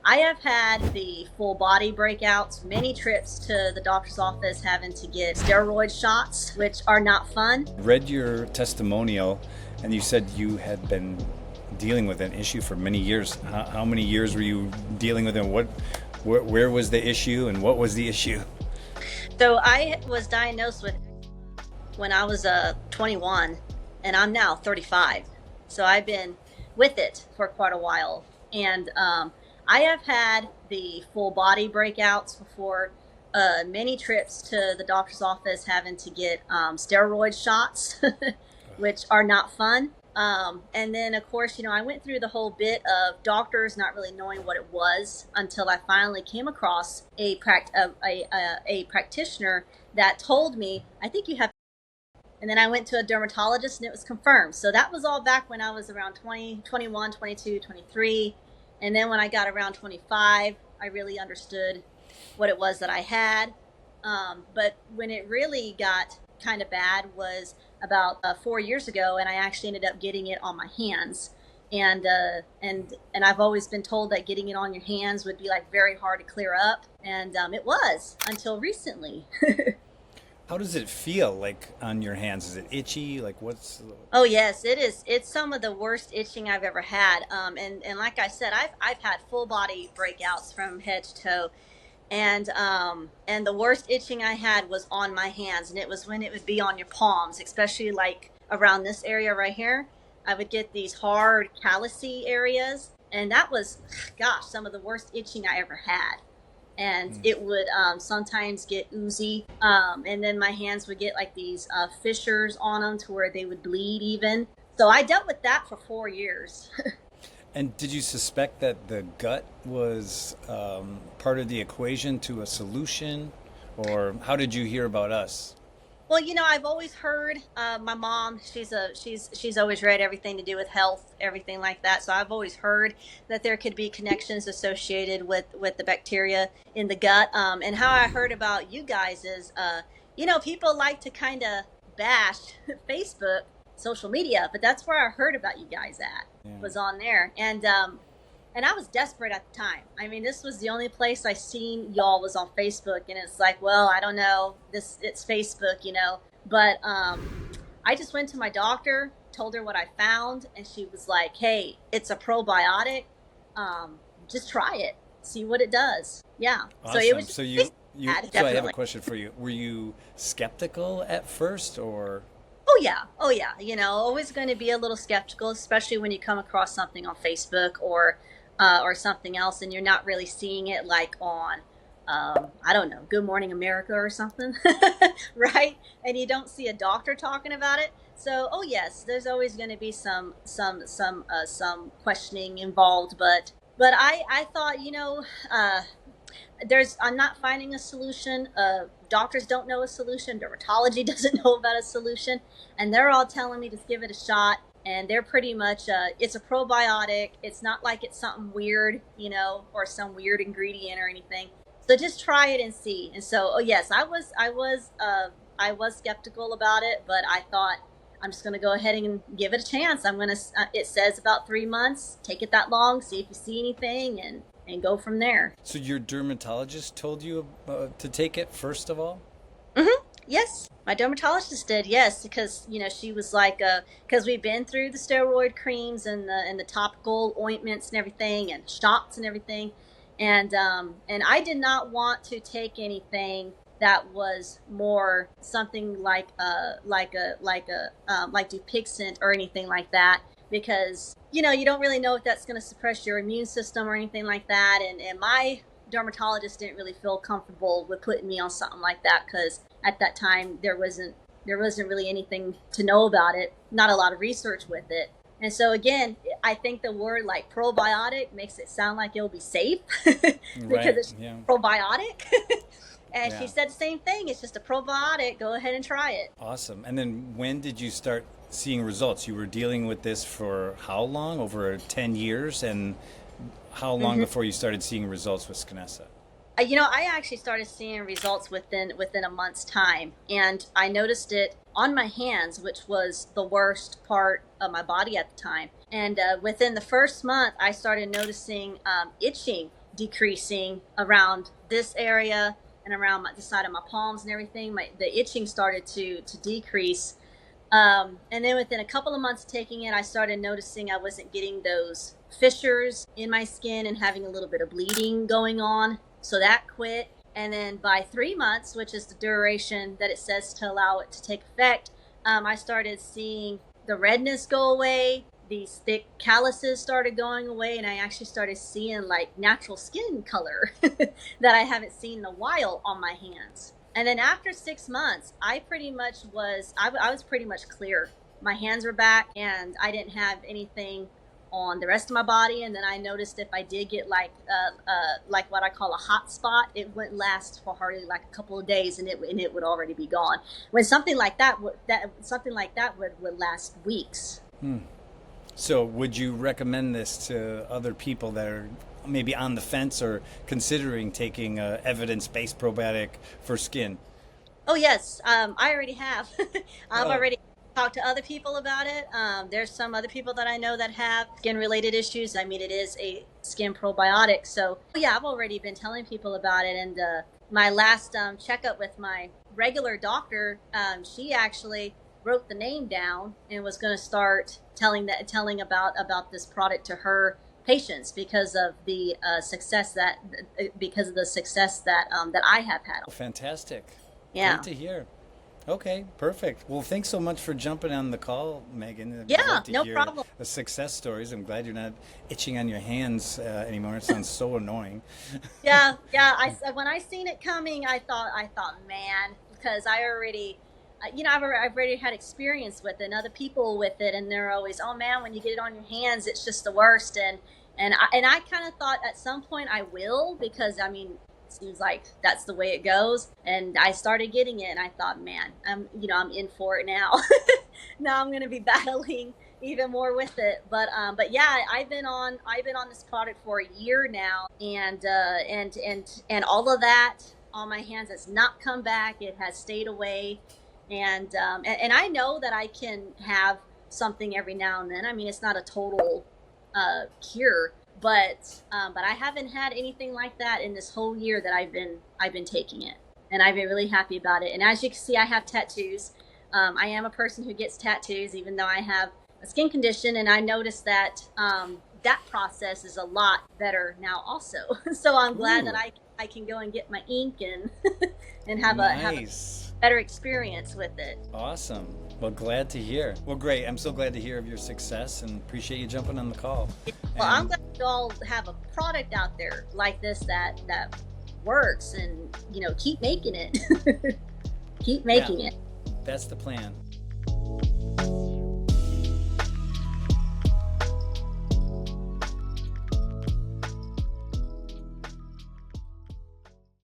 I have had the full body breakouts, many trips to the doctor's office having to get steroid shots, which are not fun. Read your testimonial, and you said you had been dealing with an issue for many years. How many years were you dealing with it? Where was the issue, and what was the issue? So I was diagnosed with when I was 21, and I'm now 35. So I've been with it for quite a while. And I have had the full body breakouts before, many trips to the doctor's office having to get steroid shots, which are not fun. And then, of course, I went through the whole bit of doctors not really knowing what it was until I finally came across a practitioner that told me, I think you have. And then I went to a dermatologist and it was confirmed. So that was all back when I was around 20, 21, 22, 23. And then when I got around 25, I really understood what it was that I had. But when it really got kind of bad was about 4 years ago, and I actually ended up getting it on my hands. And I've always been told that getting it on your hands would be like very hard to clear up, and it was until recently. How does it feel like on your hands? Is it itchy? Like what's? Oh yes, it is. It's some of the worst itching I've ever had. And like I said, I've had full body breakouts from head to toe, and the worst itching I had was on my hands, and it was when it would be on your palms, especially like around this area right here. I would get these hard callousy areas, and that was, gosh, some of the worst itching I ever had. And it would sometimes get oozy, and then my hands would get like these fissures on them to where they would bleed even. So I dealt with that for 4 years. And did you suspect that the gut was part of the equation to a solution, or how did you hear about us? Well, I've always heard my mom. She's always read everything to do with health, everything like that. So I've always heard that there could be connections associated with the bacteria in the gut. And how I heard about you guys is, people like to kind of bash Facebook, social media, but that's where I heard about you guys at. Yeah. Was on there, and I was desperate at the time. I mean, this was the only place I seen y'all was on Facebook, and it's like, well, I don't know, it's Facebook, But I just went to my doctor, told her what I found, and she was like, "Hey, it's a probiotic. Just try it, see what it does." Yeah. Awesome. So it was. So you Ad, so I have a definitely. question for you. Were you skeptical at first, or? Oh yeah, oh yeah. Always going to be a little skeptical, especially when you come across something on Facebook or something else, and you're not really seeing it like on, I don't know, Good Morning America or something, right? And you don't see a doctor talking about it. So, oh yes, there's always going to be some questioning involved, but I thought, I'm not finding a solution. Doctors don't know a solution. Dermatology doesn't know about a solution, and they're all telling me to give it a shot. And they're pretty much, it's a probiotic. It's not like it's something weird, or some weird ingredient or anything. So just try it and see. And so, oh yes, I was skeptical about it, but I thought I'm just going to go ahead and give it a chance. It says about 3 months. Take it that long, see if you see anything, and go from there. So your dermatologist told you to take it first of all? Yes, my dermatologist did. Yes, because she was like, because we've been through the steroid creams and the topical ointments and everything and shots and everything, and I did not want to take anything that was more something like Dupixent or anything like that, because you don't really know if that's going to suppress your immune system or anything like that, and my dermatologist didn't really feel comfortable with putting me on something like that, because at that time there wasn't really anything to know about it, not a lot of research with it. And so again, I think the word like probiotic makes it sound like it'll be safe because Right. it's Yeah. probiotic. And Yeah. she said the same thing, it's just a probiotic, go ahead and try it. Awesome. And then when did you start seeing results? You were dealing with this for how long? Over 10 years? And how long before you started seeing results with Skinesa? I actually started seeing results within a month's time, and I noticed it on my hands, which was the worst part of my body at the time. And within the first month, I started noticing itching decreasing around this area and around the side of my palms and everything. The itching started to decrease. And then within a couple of months taking it, I started noticing I wasn't getting those fissures in my skin and having a little bit of bleeding going on. So that quit. And then by 3 months, which is the duration that it says to allow it to take effect, I started seeing the redness go away. These thick calluses started going away, and I actually started seeing like natural skin color that I haven't seen in a while on my hands. And then after 6 months, I was pretty much clear. My hands were back, and I didn't have anything on the rest of my body. And then I noticed if I did get like what I call a hot spot, it wouldn't last for hardly like a couple of days, and it would already be gone. When something like that would last weeks. So would you recommend this to other people that are maybe on the fence or considering taking a evidence-based probiotic for skin? Oh yes, I already have. I've already talked to other people about it. There's some other people that I know that have skin-related issues. I mean, it is a skin probiotic, so yeah, I've already been telling people about it. And my last checkup with my regular doctor, she actually wrote the name down and was going to start telling about this product to her patients because of the success that that I have had. Fantastic. Yeah. Great to hear. Okay, perfect. Well, thanks so much for jumping on the call, Megan. I'd Yeah, love to no hear problem. the success stories. I'm glad you're not itching on your hands anymore. It sounds so annoying. Yeah. When I seen it coming, I thought, man, because I already, I've already had experience with it, and other people with it, and they're always, oh man, when you get it on your hands, it's just the worst. And I kind of thought at some point I will, because I mean, it seems like that's the way it goes. And I started getting it, and I thought, man, I'm in for it now. Now I'm going to be battling even more with it. But yeah, I've been on this product for a year now, and all of that on my hands has not come back. It has stayed away. And I know that I can have something every now and then. I mean, it's not a total cure, but I haven't had anything like that in this whole year that I've been taking it, and I've been really happy about it. And as you can see, I have tattoos. I am a person who gets tattoos, even though I have a skin condition, and I noticed that that process is a lot better now also. So I'm glad that I can go and get my ink and and have a better experience with it. Awesome. Well, glad to hear. Well, great. I'm so glad to hear of your success and appreciate you jumping on the call. Well, I'm glad you all have a product out there like this that works, and keep making it. Keep making it. That's the plan.